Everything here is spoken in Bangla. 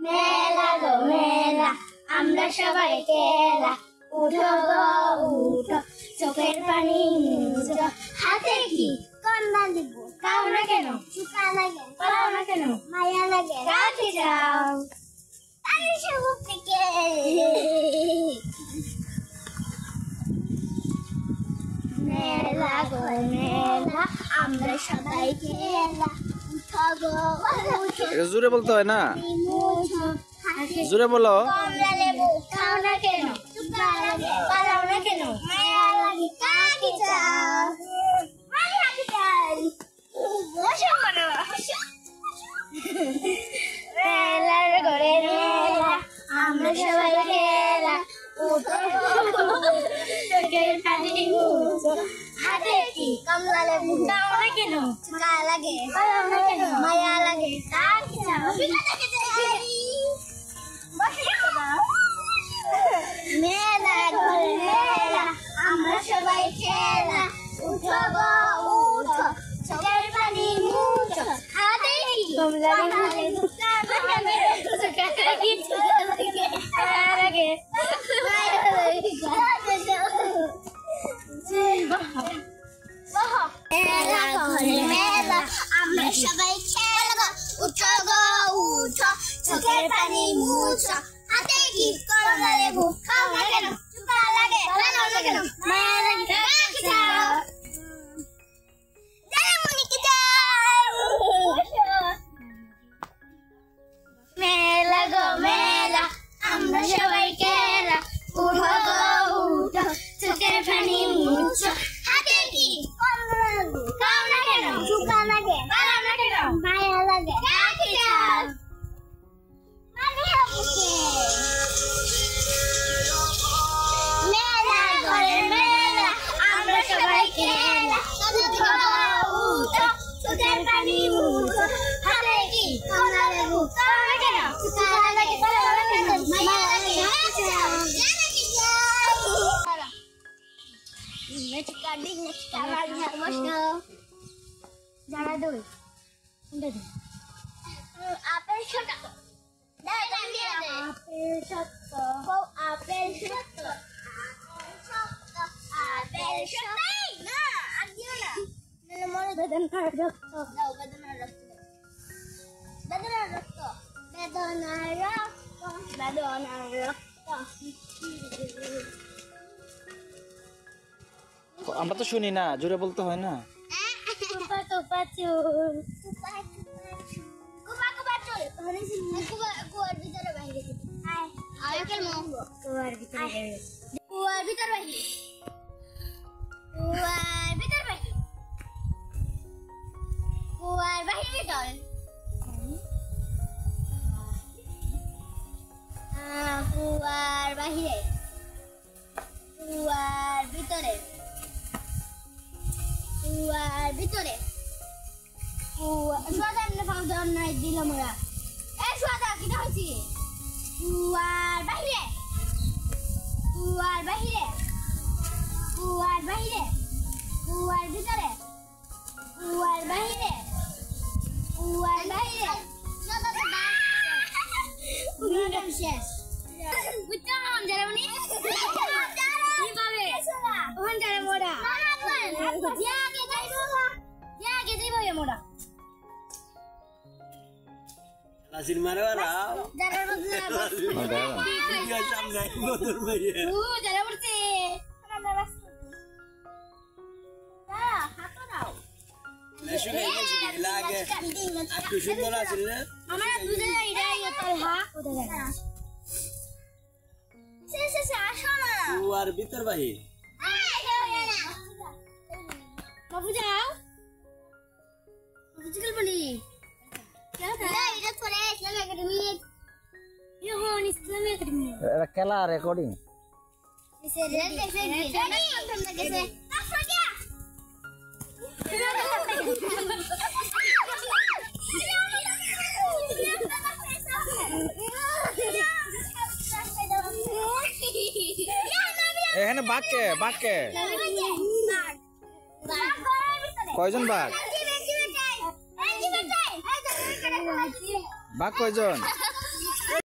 মেলা গো মেলা আমরা সবাই কেলা, উঠো গো উঠো চোখের পানি মুছো। হাতে কি কন্যা দিব, কাও না কেন চুকা লাগে, পালাও না কেন মায়া লাগে, রাখে যাও তাই সব থেকে। মেলা গো মেলা আমরা সবাই কেলা, উঠো গো উঠো। এটা জোরে বলতে হয় না, মুছো। জোরে বলো। কমলা লেবু খাও না কেন, চুকা লাগে, পালাও না কেন মায়া লাগে, কাকে চাও মায়া লাগে চাই। বসো বলো মেলার ঘরে মেলা আমরা সবাই খেলা, উঠো চোখের পানি মুছো। হাতে কি কমলা লেবু খাও না কেন, চুকা লাগে, পালাও না কেন মায়া লাগে, কাকে চাও কাকে চাই। মেলা ঘরে মেলা আমরা সবাই খেলা, উঠো গো উঠো চোখের পানি মুছো। হাতে কি কমলা লেবু খাও না কেন, চুকা লাগে, মায়া লাগে, মেলা ঘরে মেলা আমরা সবাই খেলা, উঠো গো উঠো চোখের পানি মুছো। হাতে কি কমলা লেবু খাও না কেন, চুকা লাগে, পালাও না কেন মায়া লাগে, কাকে চাও জানামুনিকে চাও। মেলা গো মেলা আমরা সবাই খেলা, উঠো গো উঠো চোখের পানি মুছো। হাতে কি কমলা লেবু খাও না কেন, চুকা লাগে, পালাও না কেন মায়া লাগে, কাকে চাও মেলা ঘরে মেলা আমরা সবাই খেলা, উঠো উঠো চোখের পানি মুছো। হাতে কি কমলা লেবু খাও না কেন, চুকা লাগে, পালাও না কেন মায়া লাগে, কাকে চাও জানাকে চাও। জানা দুই আপেল ছোটা আপেল সত্য, আপেল সত্য, আপেল সত্য না আর দিও না, মানে মনে বেদনার রক্ত দাও, বেদনার রক্ত দাও, বেদনার রক্ত, বেদনার রক্ত, বেদনার রক্ত। আমরা তো শুনি না, জোরে বলতে হয় না। কুপা কুপা চুল, কুপা কুপা চুল, কুপা কুপা চুল, মানে কুপা কুয়ার ভিতরে বাইরে আয় আয় কেন কুয়ার ভিতরে বাইরে, কুয়ার ভিতরে বাইরে, কুয়ার ভিতরে বাইরে, কুয়ার বাইরে চল, কুয়ার বাইরে, কুয়ার ভিতরে, কুয়ার ভিতরে, সোয়াদার না ফাউদার নাই দিলাম ওরা, এই সোয়াদা কিটা হইছি, কুয়ার বাহিরে, কুয়ার বাহিরে, কুয়ার বাহিরে, কুয়ার ভিতরে, কুয়ার বাহিরে, কুয়ার বাহিরে, কুয়ার শেষ বুঝতাম যারা মানে কিভাবে ওখান যারা মোড়া মোড়া Hasil marah jangan dia sampai motor bayar. jangan bersih. Nasional ini lagi. Aku sudah hasilnya. Mama tuh jadi ya talha. Luar bitar bahi. Babu jauh. Babu cikal beli. এটা চলে ইসলাম একাডেমি ইহন ইসলাম একাডেমি এটা খেলা রেকর্ডিং এখানে বাঘকে বাঘকে কয়জন বাঘ বাঘ কয়জন